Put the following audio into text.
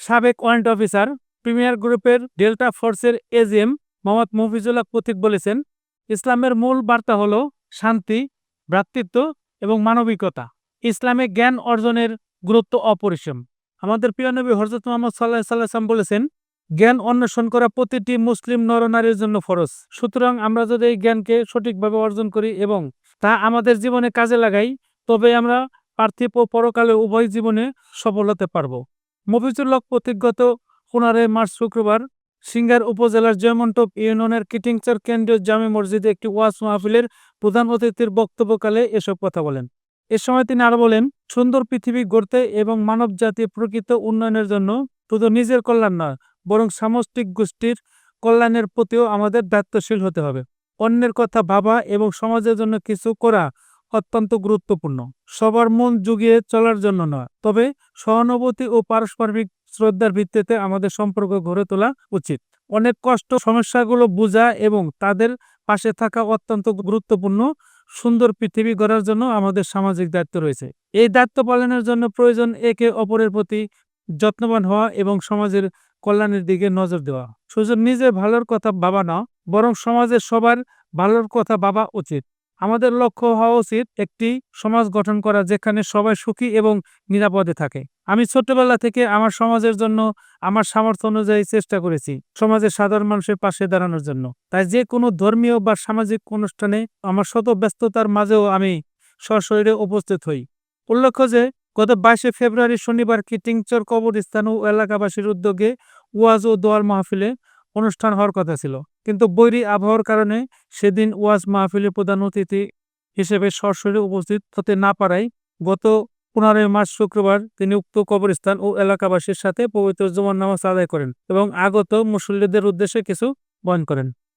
সাবেক warrant officer, premier গ্রুপের delta ফোর্সের এজিএম মোহাম্মদ মফিজুল্লাহ প্রতীক বলেছেন, ইসলামের মূল বার্তা হলো শান্তি, ভ্রাতৃত্ব এবং মানবিকতা। ইসলামে জ্ঞান অর্জনের গুরুত্ব অপরিসীম। আমাদের প্রিয় নবী হযরত মুহাম্মদ সাল্লাল্লাহু বলেছেন, জ্ঞান অন্বেষণ করা প্রতিটি মুসলিম নরনারীর জন্য ফরজ। সুতরাং আমরা যদি এই জ্ঞানকে সঠিকভাবে অর্জন করি এবং তা আমাদের জীবনে কাজে লাগাই, তবে আমরা পার্থিব ও পরকালে উভয় জীবনে সফল হতে পারব। মফিজুল্লাহ প্রতীক গত 15 মার্চ শুক্রবার সিংগাইর উপজেলার জয়মন্টপ ইউনিয়নের কিটিংচর কেন্দ্রীয় জামে মসজিদে একটি ওয়াজ মাহফিলের প্রধান অতিথির বক্তব্যকালে এসব কথা বলেন। এ সময় তিনি আরো বলেন, সুন্দর পৃথিবী গড়তে এবং মানবজাতির প্রকৃত উন্নয়নের জন্য শুধু নিজের কল্যাণ নয়, বরং সামষ্টিক গোষ্ঠীর কল্যাণের প্রতিও আমাদের দায়িত্বশীল হতে হবে। অন্যের কথা ভাবা এবং সমাজের জন্য কিছু করা অত্যন্ত গুরুত্বপূর্ণ। সবার মন জুগিয়ে চলার জন্য নয়, তবে সহানুভূতি ও পারস্পরিক শ্রদ্ধার ভিত্তিতে আমাদের সম্পর্ক গড়ে তোলা উচিত। অনেক কষ্ট সমস্যাগুলো বোঝা এবং তাদের পাশে থাকা অত্যন্ত গুরুত্বপূর্ণ। সুন্দর পৃথিবী গড়ার জন্য আমাদের সামাজিক দায়িত্ব রয়েছে। এই দায়িত্ব পালনের জন্য প্রয়োজন একে অপরের প্রতি যত্নবান হওয়া এবং সমাজের কল্যাণের দিকে নজর দেওয়া। শুধু নিজের ভালোর কথা ভাবা না, বরং সমাজের সবার ভালোর কথা ভাবা উচিত। আমাদের লক্ষ্য হওয়া উচিত একটি সমাজ গঠন করা যেখানে সবাই সুখী এবং নিরাপদে থাকে। আমি ছোটবেলা থেকে আমার সমাজের জন্য আমার সামর্থ্য অনুযায়ী চেষ্টা করেছি সমাজের সাধারণ মানুষের পাশে দাঁড়ানোর জন্য। তাই যে কোনো ধর্মীয় বা সামাজিক অনুষ্ঠানে আমার শত ব্যস্ততার মাঝেও আমি সশরীরে উপস্থিত হই। উল্লেখ্য যে গত 22 ফেব্রুয়ারি শনিবার কিটিংচর কবরস্থান ও এলাকাবাসীর উদ্যোগে ওয়াজ ও দোয়ার মাহফিলে অনুষ্ঠান হওয়ার কথা ছিল, কিন্তু বৈরী আবহাওয়ার কারণে সেদিন ওয়াজ মাহফিলের প্রধান অতিথি হিসেবে সরাসরি উপস্থিত হতে না পারায় গত 15 মার্চ শুক্রবার তিনি উক্ত কবরস্থান ও এলাকাবাসীর সাথে পবিত্র জুমার নামাজ আদায় করেন এবং আগত মুসল্লিদের উদ্দেশ্যে কিছু বয়ান করেন।